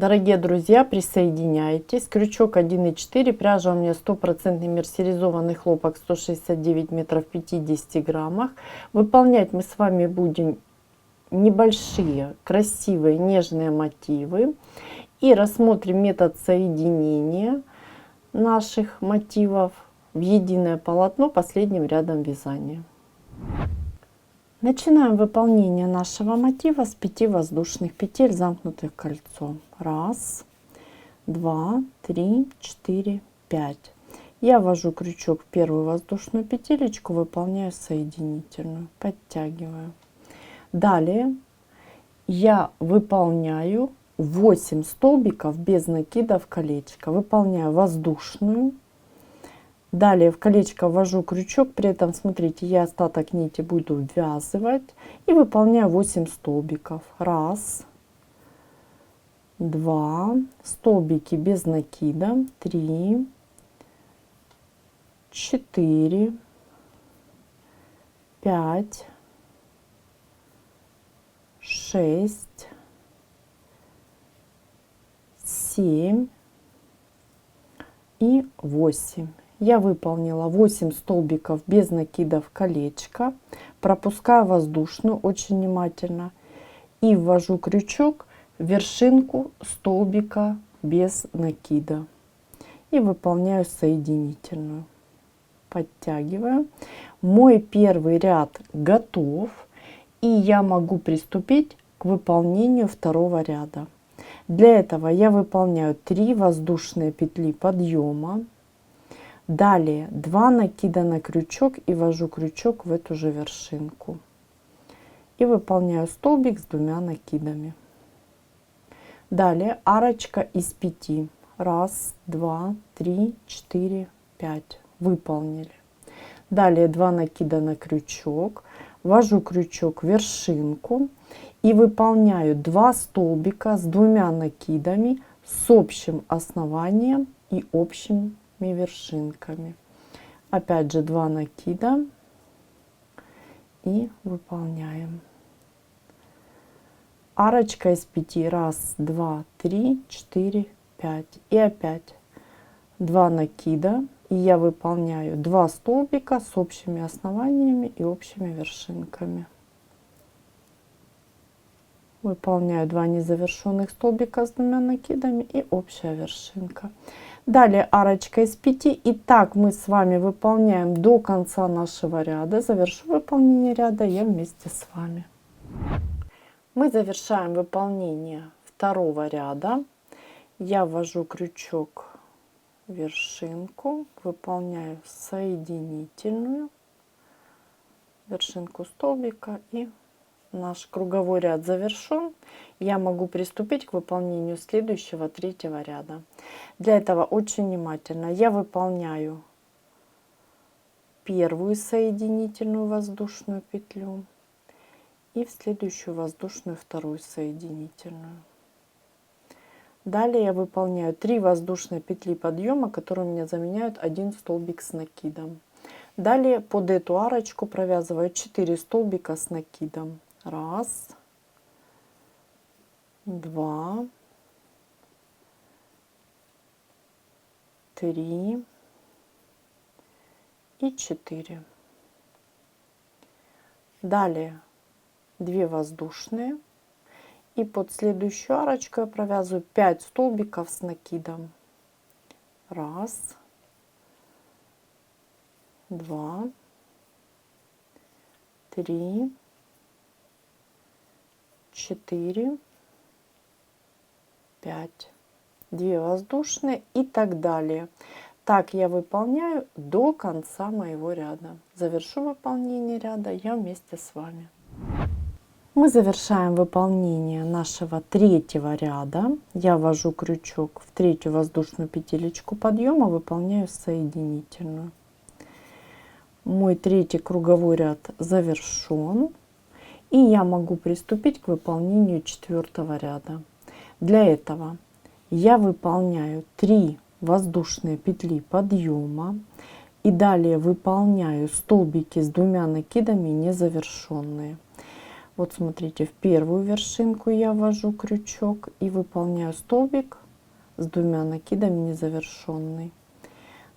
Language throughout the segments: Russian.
Дорогие друзья, присоединяйтесь. Крючок 1,4, пряжа у меня 100% мерсеризованный хлопок, 169 метров 50 граммах. Выполнять мы с вами будем небольшие, красивые, нежные мотивы. И рассмотрим метод соединения наших мотивов в единое полотно последним рядом вязания. Начинаем выполнение нашего мотива с 5 воздушных петель, замкнутых кольцом. 1, 2, 3, 4, 5. Я ввожу крючок в первую воздушную петелечку, выполняю соединительную, подтягиваю. Далее я выполняю 8 столбиков без накида в колечко. Выполняю воздушную. Далее в колечко ввожу крючок, при этом, смотрите, я остаток нити буду ввязывать и выполняю 8 столбиков. 1, 2, столбики без накида, 3, 4, 5, 6, 7 и 8. Я выполнила 8 столбиков без накида в колечко, пропускаю воздушную очень внимательно и ввожу крючок в вершинку столбика без накида и выполняю соединительную, подтягиваю. Мой первый ряд готов, и я могу приступить к выполнению второго ряда. Для этого я выполняю 3 воздушные петли подъема. Далее 2 накида на крючок и ввожу крючок в эту же вершинку. И выполняю столбик с 2 накидами. Далее арочка из 5. 1, 2, 3, 4, 5. Выполнили. Далее 2 накида на крючок. Ввожу крючок в вершинку и выполняю 2 столбика с 2 накидами с общим основанием и общим вершинками. Опять же 2 накида и выполняем. Арочка из 5. 1, 2, 3, 4, 5. И опять 2 накида. И я выполняю 2 столбика с общими основаниями и общими вершинками. Выполняю 2 незавершенных столбика с 2 накидами и общая вершинка. Далее арочка из 5. И так мы с вами выполняем до конца нашего ряда. Завершу выполнение ряда я вместе с вами. Мы завершаем выполнение второго ряда. Я ввожу крючок в вершинку, выполняю соединительную, вершинку столбика, и наш круговой ряд завершен. Я могу приступить к выполнению следующего третьего ряда. Для этого очень внимательно я выполняю первую соединительную воздушную петлю и в следующую воздушную вторую соединительную. Далее я выполняю 3 воздушные петли подъема, которые у меня заменяют 1 столбик с накидом. Далее под эту арочку провязываю 4 столбика с накидом. 1, 2, 3 и 4. Далее 2 воздушные. И под следующую арочку я провязываю 5 столбиков с накидом. 1, 2, 3, 4, 5. 2 воздушные и так далее. Так я выполняю до конца моего ряда. Завершу выполнение ряда я вместе с вами. Мы завершаем выполнение нашего третьего ряда. Я ввожу крючок в третью воздушную петелечку подъема, выполняю соединительную. Мой третий круговой ряд завершен, и я могу приступить к выполнению четвертого ряда. Для этого я выполняю 3 воздушные петли подъема и далее выполняю столбики с 2 накидами незавершенные. Вот смотрите, в первую вершинку я ввожу крючок и выполняю столбик с 2 накидами незавершенный.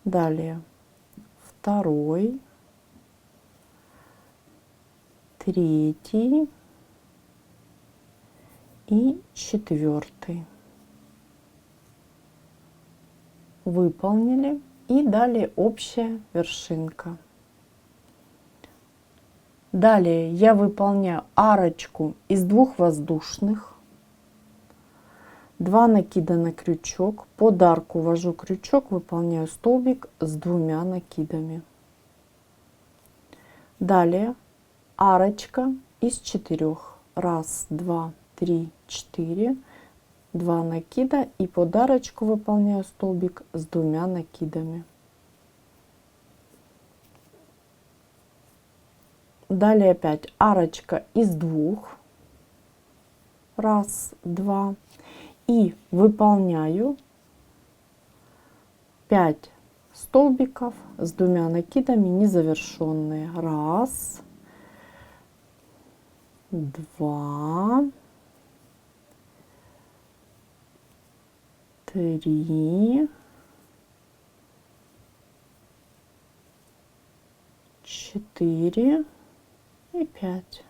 Далее второй, третий и 4. Выполнили. И далее общая вершинка. Далее я выполняю арочку из 2 воздушных, 2 накида на крючок, под арку ввожу крючок, выполняю столбик с 2 накидами. Далее арочка из 4. 1, 2, 3, 4, 2 накида и под арочку выполняю столбик с 2 накидами. Далее опять арочка из 2. 1, 2. И выполняю 5 столбиков с 2 накидами незавершенные. 1, 2, 3, 4 и 5.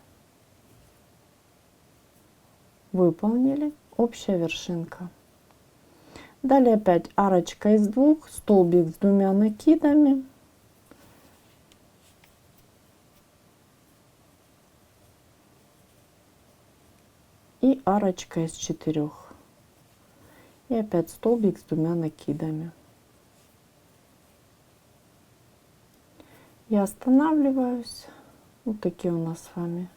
Выполнили. Общая вершинка. Далее опять арочка из 2, столбик с 2 накидами. И арочка из 4. И опять столбик с 2 накидами. Я останавливаюсь. Вот такие у нас с вами.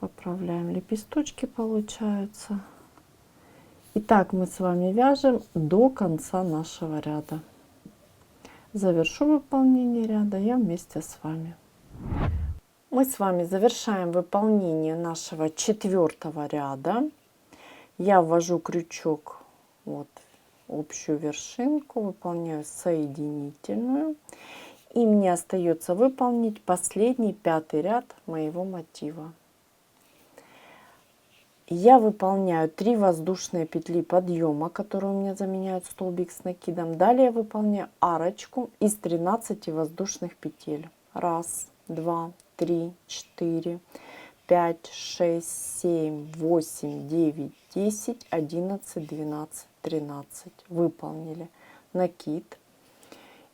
Поправляем, лепесточки получаются. Итак, мы с вами вяжем до конца нашего ряда. Завершу выполнение ряда я вместе с вами. Мы с вами завершаем выполнение нашего 4-го ряда. Я ввожу крючок вот в общую вершинку, выполняю соединительную. И мне остается выполнить последний 5-й ряд моего мотива. Я выполняю 3 воздушные петли подъема, которые у меня заменяют столбик с накидом. Далее я выполняю арочку из 13 воздушных петель. 1, 2, 3, 4, 5, 6, 7, 8, 9, 10, 11, 12, 13. Выполнили накид.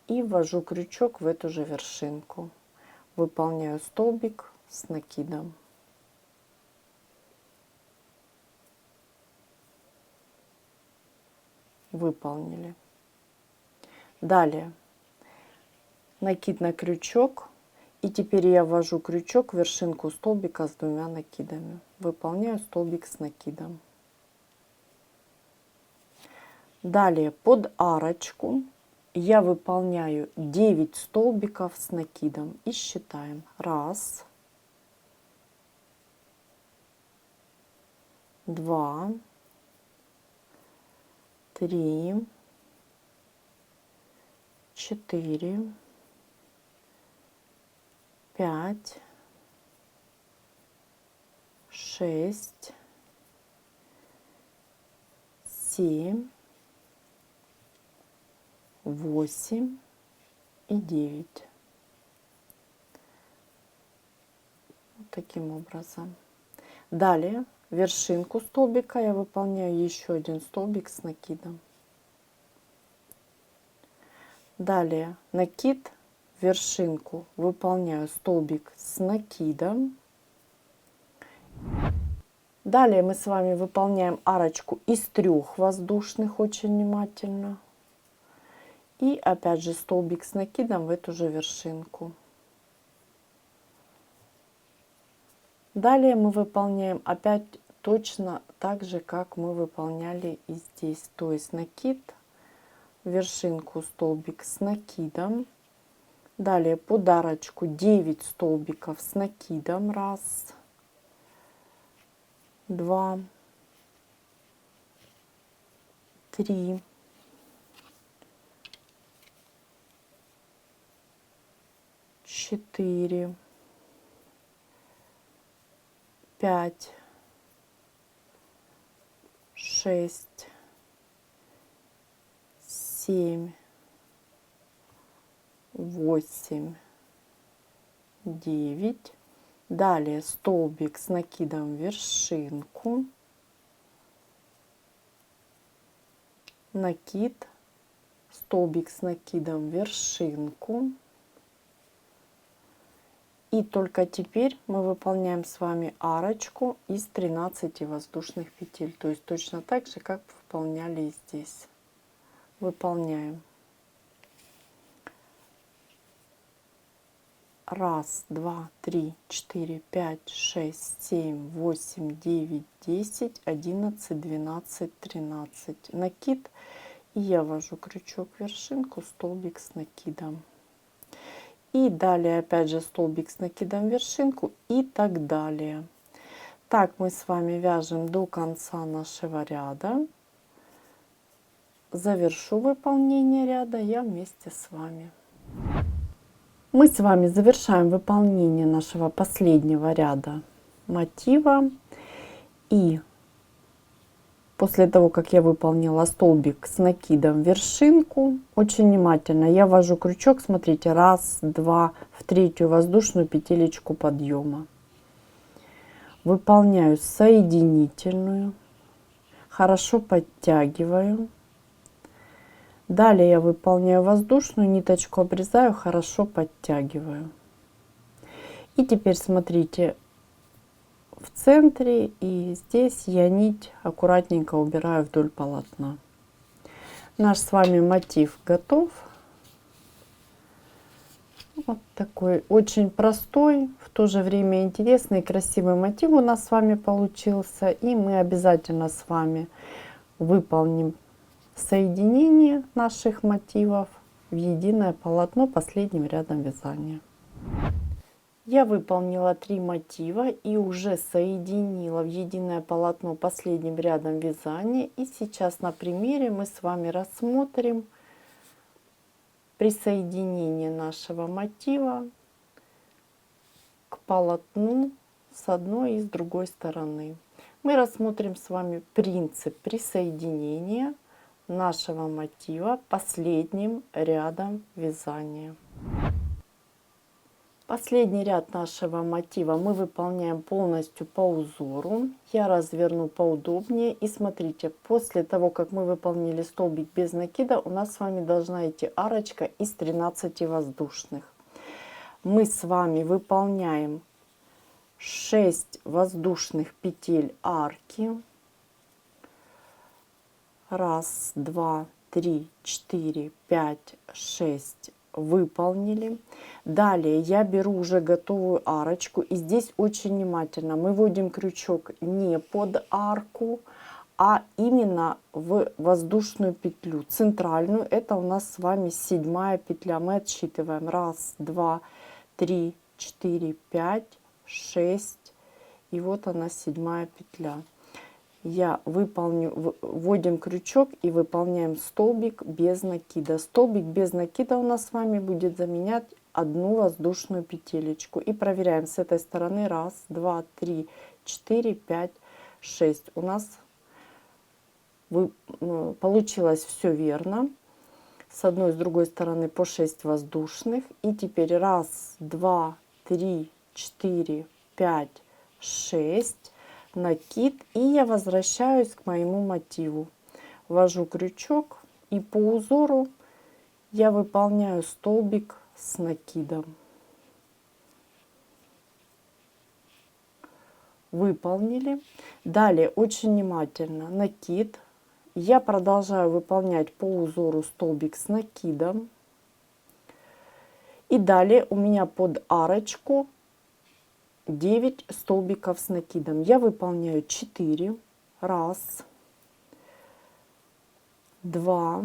И ввожу крючок в эту же вершинку. Выполняю столбик с накидом. Выполнили. Далее накид на крючок. И теперь я ввожу крючок в вершинку столбика с 2 накидами. Выполняю столбик с накидом. Далее под арочку я выполняю 9 столбиков с накидом. И считаем. 1, 2, 3, 4, 5, 6, 7, 8 и 9. Вот таким образом. Далее вершинку столбика я выполняю еще 1 столбик с накидом. Далее накид, вершинку выполняю столбик с накидом. Далее мы с вами выполняем арочку из 3 воздушных очень внимательно. И опять же столбик с накидом в эту же вершинку. Далее мы выполняем опять точно так же, как мы выполняли и здесь. То есть накид, вершинку столбик с накидом. Далее под арочку 9 столбиков с накидом. 1, 2, 3, 4, 5, 6, 7, 8, 9. Далее столбик с накидом в вершинку, накид, столбик с накидом в вершинку. И только теперь мы выполняем с вами арочку из 13 воздушных петель. То есть точно так же, как выполняли и здесь. Выполняем. 1, 2, 3, 4, 5, 6, 7, 8, 9, 10, 11, 12, 13. Накид. И я ввожу крючок в вершинку, столбик с накидом. И далее опять же столбик с накидом в вершинку и так далее. Так мы с вами вяжем до конца нашего ряда. Завершу выполнение ряда я вместе с вами. Мы с вами завершаем выполнение нашего последнего ряда мотива. И после того, как я выполнила столбик с накидом в вершинку, очень внимательно я ввожу крючок, смотрите, 1, 2, в третью воздушную петелечку подъема. Выполняю соединительную, хорошо подтягиваю. Далее я выполняю воздушную, ниточку обрезаю, хорошо подтягиваю. И теперь смотрите, в центре и здесь я нить аккуратненько убираю вдоль полотна. Наш с вами мотив готов. Вот такой очень простой, в то же время интересный, красивый мотив у нас с вами получился. И мы обязательно с вами выполним соединение наших мотивов в единое полотно последним рядом вязания. Я выполнила 3 мотива и уже соединила в единое полотно последним рядом вязания. И сейчас на примере мы с вами рассмотрим присоединение нашего мотива к полотну с одной и с другой стороны. Мы рассмотрим с вами принцип присоединения нашего мотива последним рядом вязания. Последний ряд нашего мотива мы выполняем полностью по узору. Я разверну поудобнее. И смотрите, после того, как мы выполнили столбик без накида, у нас с вами должна идти арочка из 13 воздушных. Мы с вами выполняем 6 воздушных петель арки. 1, 2, 3, 4, 5, 6 выполнили. Далее я беру уже готовую арочку. И здесь очень внимательно мы вводим крючок не под арку, а именно в воздушную петлю центральную. Это у нас с вами 7-я петля. Мы отсчитываем 1, 2, 3, 4, 5, 6. И вот она 7-я петля. Я вводим крючок и выполняем столбик без накида. Столбик без накида у нас с вами будет заменять одну воздушную петелечку. И проверяем с этой стороны. 1, 2, 3, 4, 5, 6. У нас получилось все верно. С одной и с другой стороны по 6 воздушных. И теперь 1, 2, 3, 4, 5, 6. Накид, и я возвращаюсь к моему мотиву, ввожу крючок и по узору я выполняю столбик с накидом. Выполнили. Далее очень внимательно накид, я продолжаю выполнять по узору столбик с накидом, и далее у меня под арочку 9 столбиков с накидом. Я выполняю 4. 1, 2,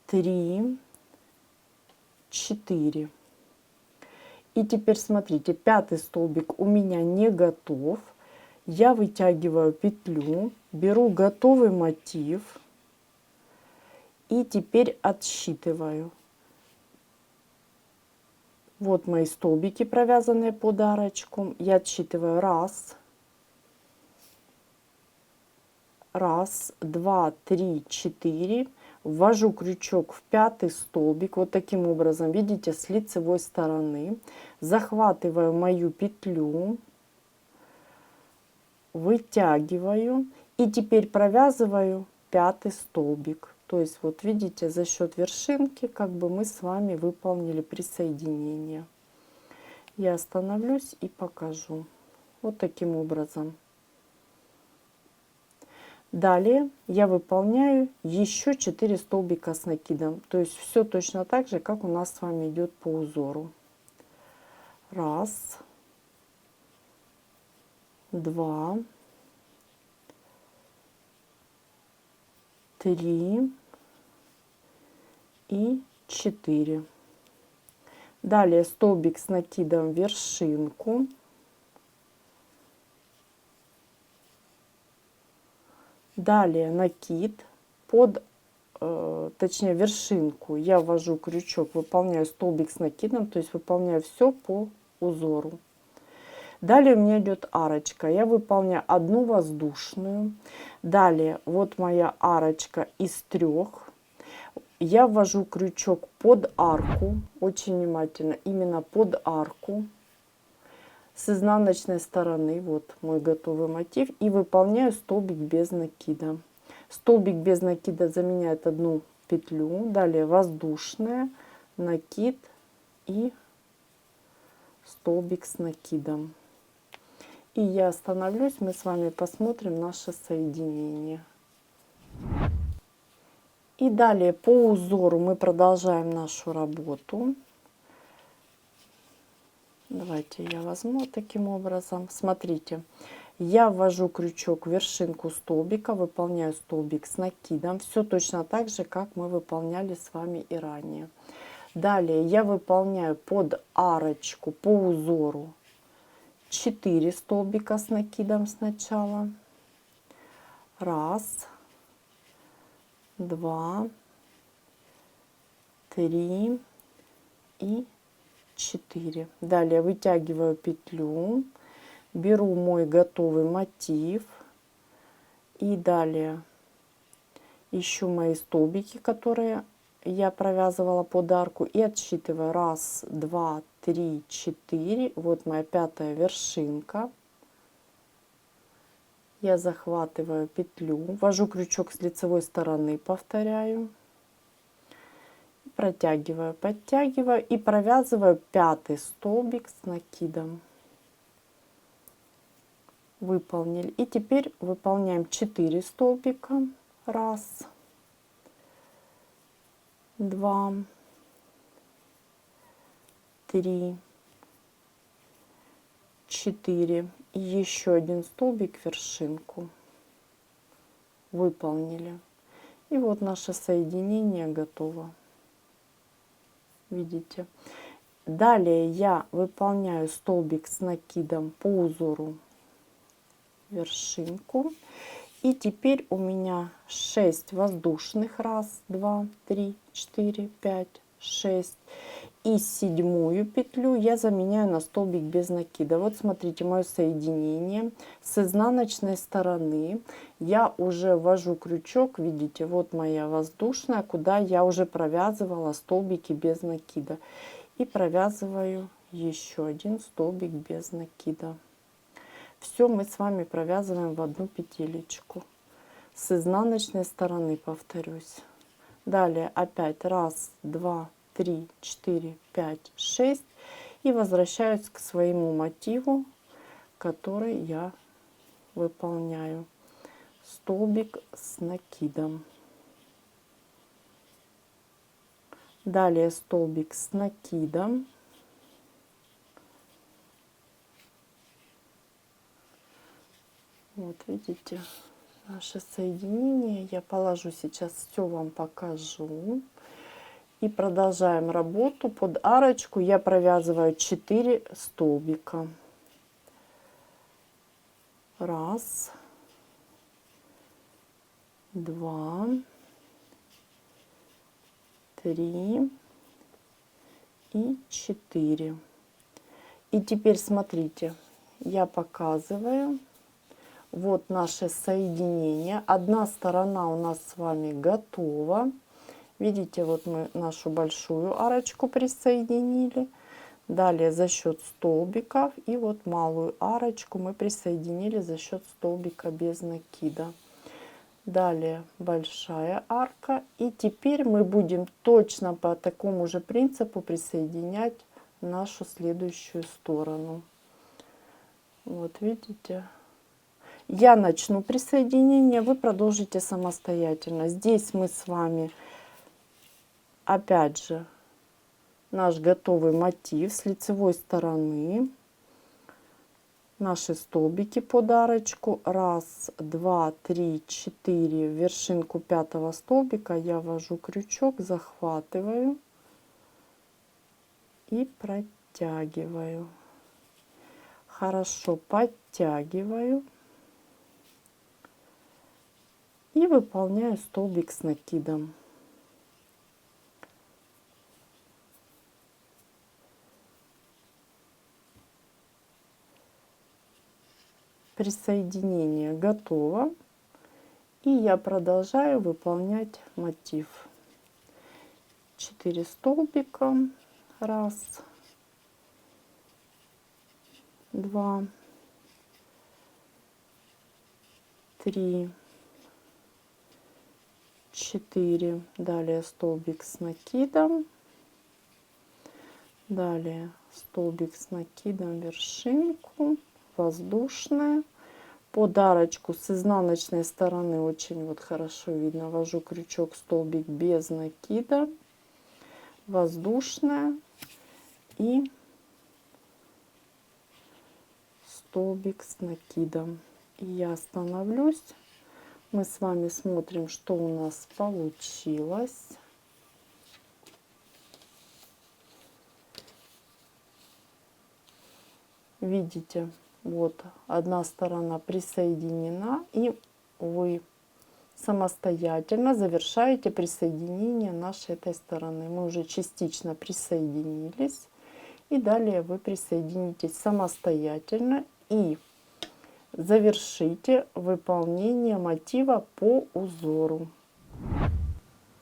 3, 4. И теперь смотрите, 5-й столбик у меня не готов. Я вытягиваю петлю, беру готовый мотив и теперь отсчитываю. Вот мои столбики, провязанные под арочку. Я отсчитываю раз, раз, два, три, четыре. Ввожу крючок в пятый столбик. Вот таким образом, видите, с лицевой стороны. Захватываю мою петлю, вытягиваю и теперь провязываю пятый столбик. То есть вот видите, за счет вершинки как бы мы с вами выполнили присоединение. Я остановлюсь и покажу. Вот таким образом. Далее я выполняю еще 4 столбика с накидом. То есть все точно так же, как у нас с вами идет по узору. Раз, два, три и 4. Далее столбик с накидом в вершинку. Далее накид под, точнее вершинку я ввожу крючок, выполняю столбик с накидом, то есть выполняю все по узору. Далее у меня идет арочка, я выполняю одну воздушную. Далее вот моя арочка из 3. Я ввожу крючок под арку, очень внимательно, именно под арку. С изнаночной стороны, вот мой готовый мотив, и выполняю столбик без накида. Столбик без накида заменяет одну петлю, далее воздушная, накид и столбик с накидом. И я остановлюсь, мы с вами посмотрим наше соединение. И далее по узору мы продолжаем нашу работу. Давайте я возьму таким образом. Смотрите, я ввожу крючок в вершинку столбика, выполняю столбик с накидом. Все точно так же, как мы выполняли с вами и ранее. Далее я выполняю под арочку по узору 4 столбика с накидом сначала. Раз, два, три и 4. Далее вытягиваю петлю, беру мой готовый мотив и далее ищу мои столбики, которые я провязывала под арку, и отсчитываю раз, два, три, 4. Вот моя пятая вершинка. Я захватываю петлю, ввожу крючок с лицевой стороны, повторяю, протягиваю, подтягиваю и провязываю пятый столбик с накидом. Выполнили. И теперь выполняем 4 столбика. Раз, два, три, 4. И еще один столбик в вершинку. Выполнили. И вот наше соединение готово. Видите? Далее я выполняю столбик с накидом по узору вершинку. И теперь у меня 6 воздушных. Раз, два, три, 4, 5, 6. И седьмую петлю я заменяю на столбик без накида. Вот смотрите, мое соединение. С изнаночной стороны я уже ввожу крючок. Видите, вот моя воздушная, куда я уже провязывала столбики без накида. И провязываю еще один столбик без накида. Все мы с вами провязываем в одну петелечку. С изнаночной стороны, повторюсь. Далее опять раз, два, три, 4, 5, 6. И возвращаюсь к своему мотиву, который я выполняю. Столбик с накидом. Далее столбик с накидом. Вот видите наше соединение. Я положу сейчас, все вам покажу. И продолжаем работу. Под арочку я провязываю 4 столбика. Раз, два, три и 4. И теперь смотрите, я показываю. Вот наше соединение. Одна сторона у нас с вами готова. Видите, вот мы нашу большую арочку присоединили. Далее за счет столбиков. И вот малую арочку мы присоединили за счет столбика без накида. Далее большая арка. И теперь мы будем точно по такому же принципу присоединять нашу следующую сторону. Вот видите. Я начну присоединение, вы продолжите самостоятельно. Здесь мы с вами, опять же, наш готовый мотив с лицевой стороны. Наши столбики под арочку. 1, 2, 3, 4. В вершинку 5-го столбика я ввожу крючок, захватываю и протягиваю. Хорошо подтягиваю. И выполняю столбик с накидом. Присоединение готово. И я продолжаю выполнять мотив. 4 столбика. 1, 2, 3, 4. Далее столбик с накидом. Далее столбик с накидом, вершинку, воздушная. Под арочку с изнаночной стороны очень вот хорошо видно. Ввожу крючок, столбик без накида, воздушная и столбик с накидом. И я остановлюсь. Мы с вами смотрим, что у нас получилось. Видите, вот одна сторона присоединена, и вы самостоятельно завершаете присоединение нашей этой стороны. Мы уже частично присоединились, и далее вы присоединитесь самостоятельно и завершите выполнение мотива по узору.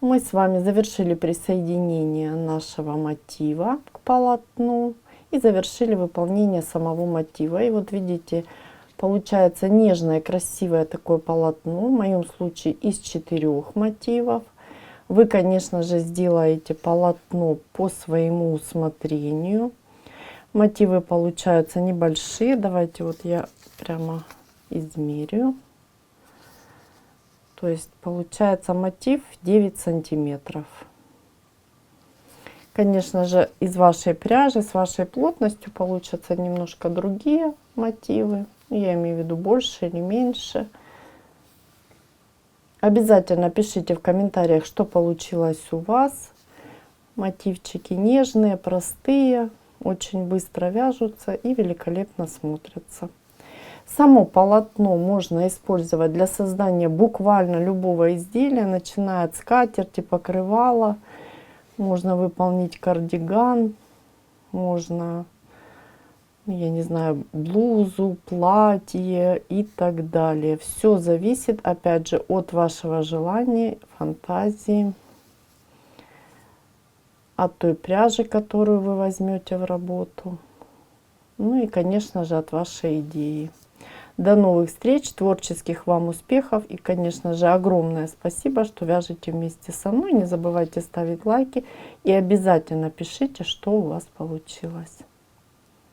Мы с вами завершили присоединение нашего мотива к полотну и завершили выполнение самого мотива. И вот видите, получается нежное, красивое такое полотно, в моем случае из 4 мотивов. Вы, конечно же, сделаете полотно по своему усмотрению. Мотивы получаются небольшие. Давайте вот я прямо измерю. То есть получается мотив 9 сантиметров. Конечно же, из вашей пряжи, с вашей плотностью получатся немножко другие мотивы. Я имею в виду больше или меньше. Обязательно пишите в комментариях, что получилось у вас. Мотивчики нежные, простые, очень быстро вяжутся и великолепно смотрятся. Само полотно можно использовать для создания буквально любого изделия, начиная от скатерти, покрывала. Можно выполнить кардиган, можно, я не знаю, блузу, платье и так далее. Все зависит, опять же, от вашего желания, фантазии, от той пряжи, которую вы возьмете в работу. Ну и, конечно же, от вашей идеи. До новых встреч, творческих вам успехов и, конечно же, огромное спасибо, что вяжете вместе со мной. Не забывайте ставить лайки и обязательно пишите, что у вас получилось.